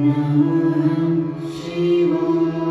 Namah Shivaya.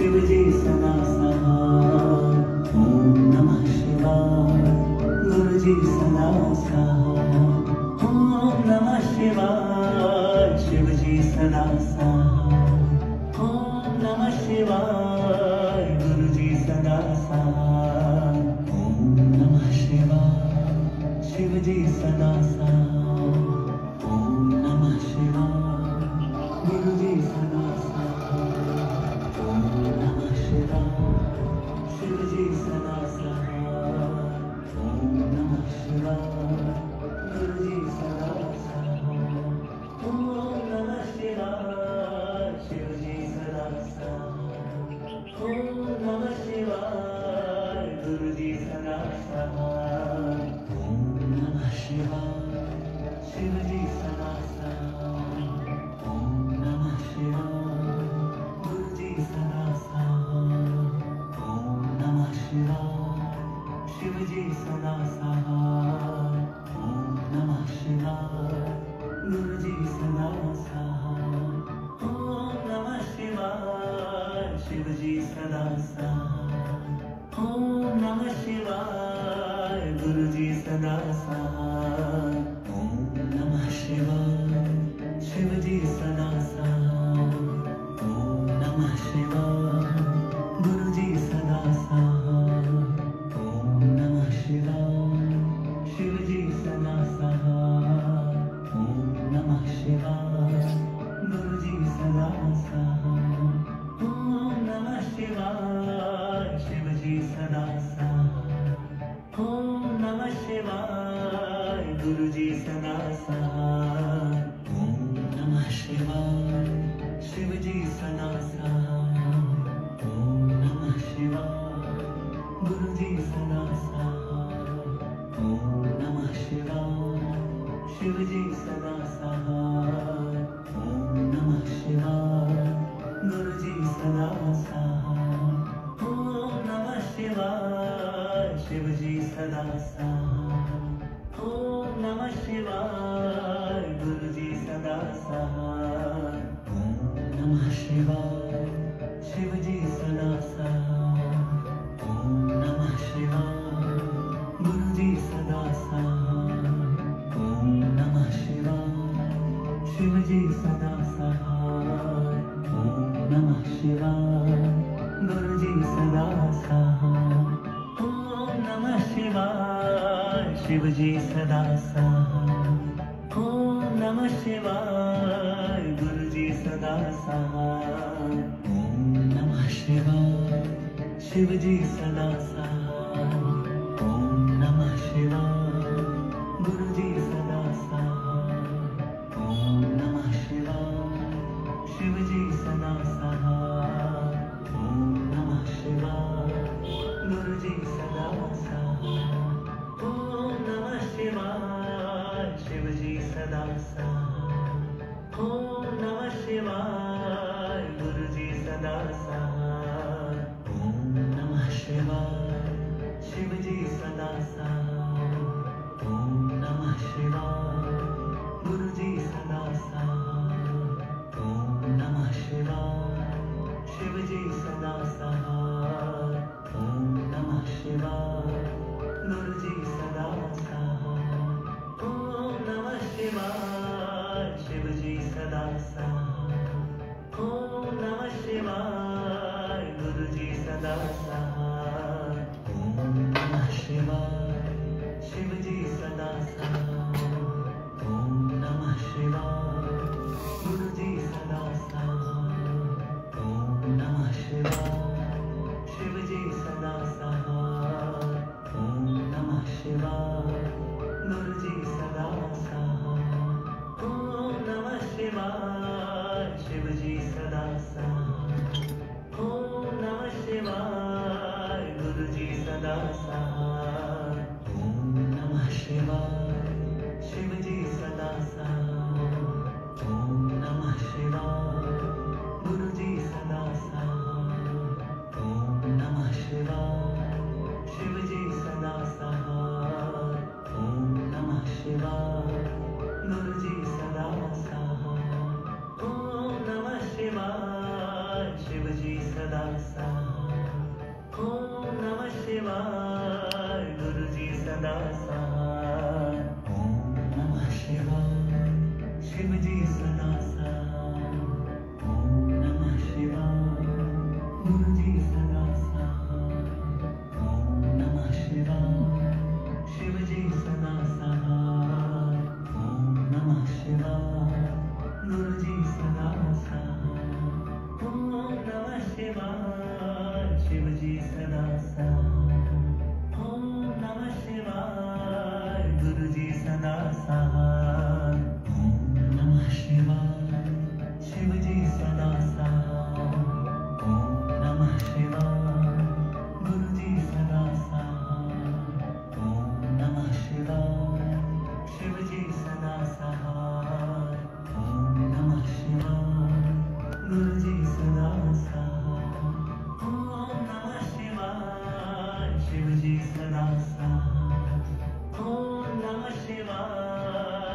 Shivji Shiv जी सदा साथ। ओम नमः शिवाय गुरु जी सदा साथ। ओम नमः शिवाय शिव जी सदा साथ। ओम नमः शिवाय गुरु जी सदा साथ। ओम नमः शिवाय शिव जी सदा साथ। ओम नमः शिवाय गुरु जी सदा साथ। ओम नमः शिवाय शिव जी सदा साथ। ओम नमः शिवाय गुरु जी सदा साथ। ओम नमः शिवाय शिव जी सदा साथ। ओम नमः शिवाय गुरु जी सदा साथ। ओम नमः शिवाय शिव जी सदा साथ। ओम नमः शिवाय गुरु जी सदा साथ। ओम नमः शिवाय शिव जी सदा साथ। ओम नमः शिवाय गुरु जी सदा साथ। ओम नमः शिवाय शिव जी सदा साथ। ओम नमः शिवाय गुरु जी सदा साथ। ओम नमः शिवाय शिव जी सदा साथ। ओम नमः शिवाय गुरु जी सदा साथ। ओम नमः शिवाय शिव जी सदा साथ। ओम नमः शिवाय गुरु जी सदा साथ। ओम नमः शिवाय शिव जी सदा साथ। ओम नमः शिवाय गुरु जी सदा साथ। ओम नमः शिवाय शिव जी सदा साथ। ओम नमः शिवाय गुरु जी सदा साथ। ओम नमः शिवाय शिव जी सदा साथ। ओम नमः शिवाय गुरु जी सदा साथ। ओम नमः शिवाय शिव जी सदा साथ। ओम नमः शिवाय गुरु जी सदा साथ। ओम नमः शिवाय शिव जी सदा साथ। ओम नमः शिवाय गुरु जी सदा साथ। ओम नमः शिवाय शिव जी सदा साथ। ओम नमः शिवाय गुरु जी सदा साथ। ओम नमः शिवाय शिव जी सदा साथ। ओम नमः शिवाय गुरु जी सदा साथ। ओम नमः शिवाय शिव जी सदा साथ। ओम नमः शिवाय गुरु जी सदा साथ। ओम नमः शिवाय शिव जी सदा साथ। ओम नमः शिवाय गुरु जी सदा साथ। ओम नमः शिवाय शिव जी सदा साथ। ओम नमः शिवाय गुरु जी सदा साथ। ओम नमः शिवाय शिव जी सदा साथ। ओम नमः शिवाय गुरु जी सदा साथ। ओम नमः शिवाय शिव जी सदा साथ। ओम नमः शिवाय गुरु जी सदा साथ। ओम नमः शिवाय शिव जी सदा साथ। ओम नमः शिवाय गुरु जी सदा साथ। ओम नमः शिवाय शिव जी सदा साथ। ओम नमः शिवाय गुरु जी सदा साथ। ओम नमः शिवाय शिव जी सदा साथ। ओम नमः शिवाय गुरु जी सदा साथ। ओम नमः शिवाय शिव जी सदा साथ। ओम नमः शिवाय गुरु जी सदा साथ। ओम नमः शिवाय शिव जी सदा साथ। ओम नमः शिवाय गुरु जी सदा साथ। ओम नमः शिवाय शिव जी सदा साथ। ओम नमः शिवाय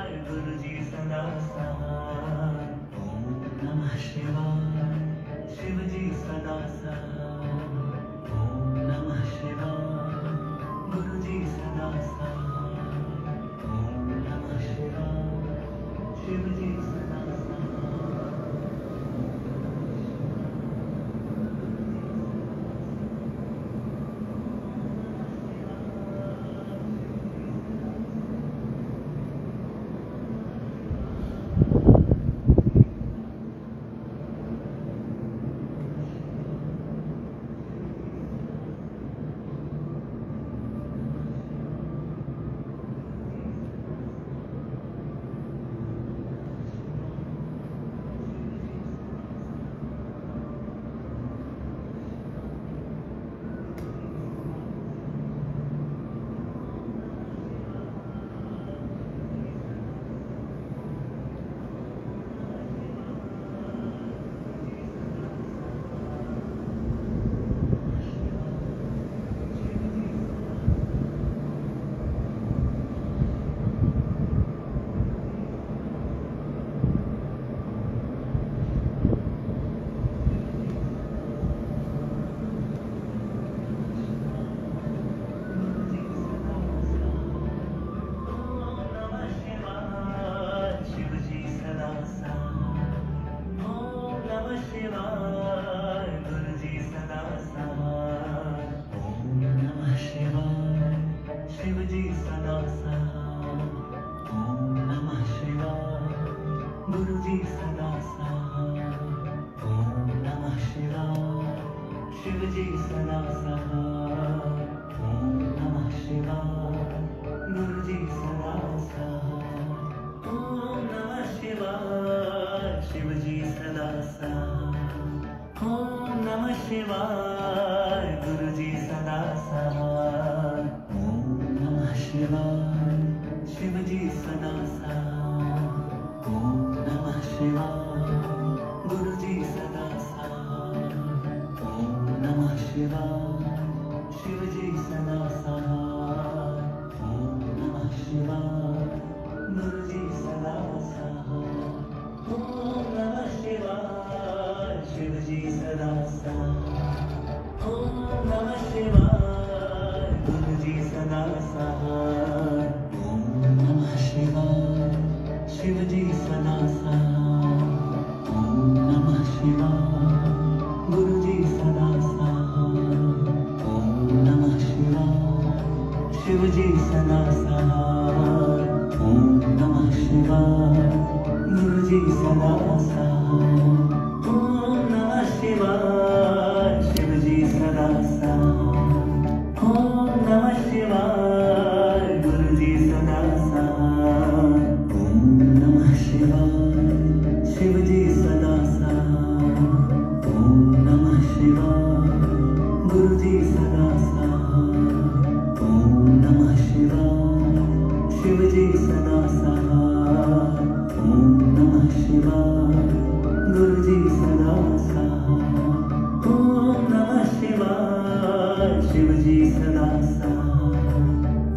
जी सदा सहाय। ओम नमः शिवाय। गुरु जी सदा सहाय। ओम नमः शिवाय। शिव जी सदा सहाय। ओम नमः शिवाय। गुरु जी सदा सहाय। ओम नमः शिवाय। शिव जी सदा सहाय। ओम नमः शिवाय। गुरु जी सदा सहाय। ओम नमः शिवाय। शिव जी सदा सहाय। ओम नमः शिवाय। गुरु जी सदा सहाय। ओम नमः शिवाय। शिव जी सदा सहाय। ओम नमः शिवाय। गुरु जी सदा सहाय। ओम नमः शिवाय। शिव जी सदा सहाय। ओम नमः शिवाय। गुरु जी सदा सहाय। ओम नमः शिवाय। शिव जी सदा सहाय। ओम नमः शिवाय। गुरु जी सदा सहाय। ओम नमः शिवाय। शिव जी सदा सहाय। ओम नमः शिवाय। गुरु जी सदा सहाय। ओम नमः शिवाय। शिव जी सदा सहाय। ओम नमः शिवाय। गुरु जी सदा सहाय। ओम नमः शिवाय। शिव जी सदा सहाय। ओम नमः शिवाय। गुरु जी सदा सहाय। ओम नमः शिवाय। शिव जी सदा सहाय।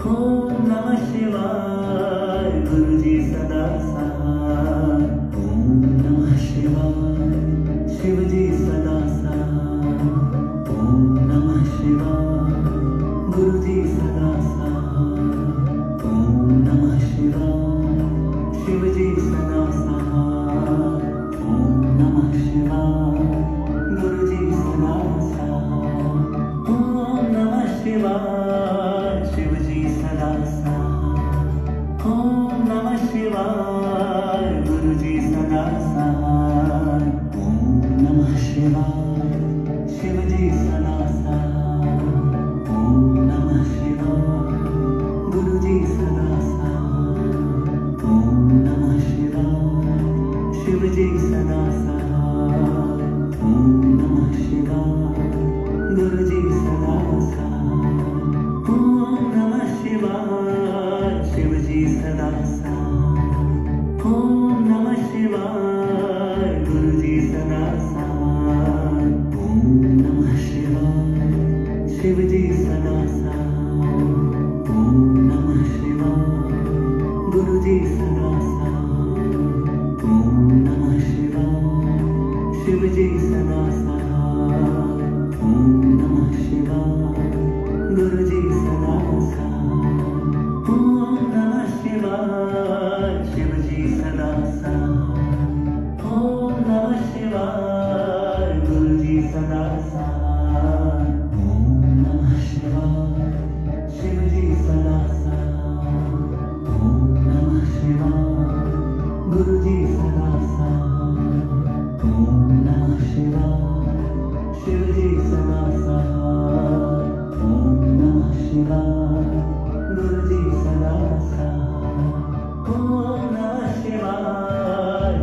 ओम नमः शिवाय। गुरु जी सदा सहाय। ओम नमः शिवाय। शिव जी सदा सहाय। ओम नमः शिवाय। गुरु जी सदा सहाय। ओम नमः शिवाय। शिव जी सदा सहाय। ओम नमः शिवाय। गुरु जी सदा सहाय। ओम नमः शिवाय। शिव जी सदा सहाय। ओम नमः शिवाय। गुरु जी सदा सहाय। ओम नमः शिवाय। शिव जी सदा सहाय। ओम नमः शिवाय। गुरु जी सदा सहाय। ओम नमः शिवाय। शिव जी सदा सहाय। ओम नमः शिवाय। गुरु जी सदा सहाय। ओम नमः शिवाय। शिव जी सदा सहाय। ओम नमः शिवाय। गुरु जी सदा सहाय। ओम नमः शिवाय। शिव जी सदा सहाय। ओम नमः शिवाय। गुरु जी सदा सहाय। ओम नमः शिवाय। शिव जी सदा सहाय। ओम नमः शिवाय। गुरु जी सदा सहाय। ओम नमः शिवाय। शिव जी सदा सहाय। ओम नमः शिवाय। गुरु जी सदा सहाय। ओम नमः शिवाय। शिव जी सदा सहाय। ओम नमः शिवाय। गुरु जी सदा सहाय। ओम नमः शिवाय। शिव जी सदा सहाय। ओम नमः शिवाय। गुरु जी सदा सहाय। ओम नमः शिवाय।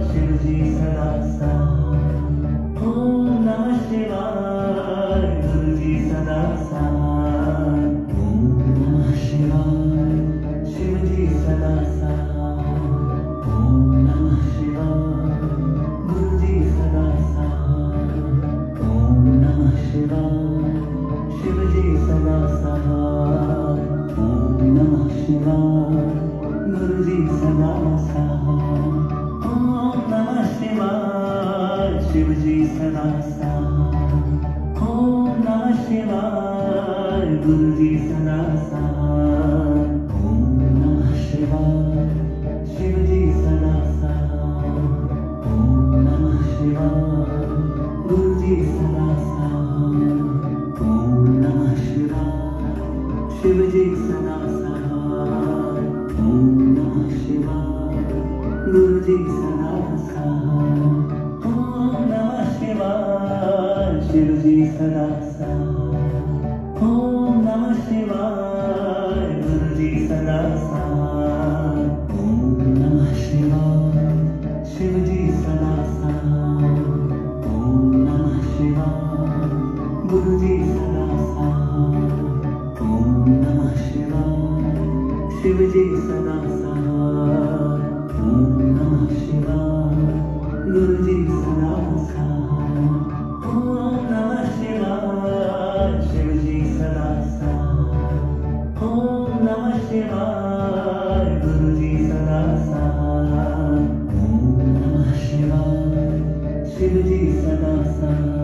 शिव जी सदा सहाय। ओम नमः शिवाय। गुरु जी सदा सहाय। ओम नमः शिवाय। शिव जी सदा सहाय। ओम नमः शिवाय। गुरु जी सदा सहाय। ओम नमः शिवाय। शिव जी सदा सहाय। ओम नमः शिवाय। गुरु जी सदा सहाय। ओम नमः शिवाय। शिव जी सदा सहाय। ओम नमः शिवाय। गुरु जी सदा सहाय। ओम नमः शिवाय। शिव जी सदा सहाय। ओम नमः शिवाय। गुरु जी सदा सहाय। ओम नमः शिवाय। शिव जी सदा सहाय। ओम नमः शिवाय। गुरु जी सदा सहाय। ओम नमः शिवाय। शिव जी सदा साथ। ओम नमः शिवाय गुरु जी सदा साथ। ओम नमः शिवाय शिव जी सदा साथ। ओम नमः शिवाय गुरु जी सदा साथ। ओम नमः शिवाय शिव जी सदा साथ। ओम नमः शिवाय गुरु जी सदा साथ। ओम नमः शिवाय शिव जी सदा साथ। ओम नमः शिवाय गुरु जी सदा साथ। ओम नमः शिवाय शिव जी सदा साथ।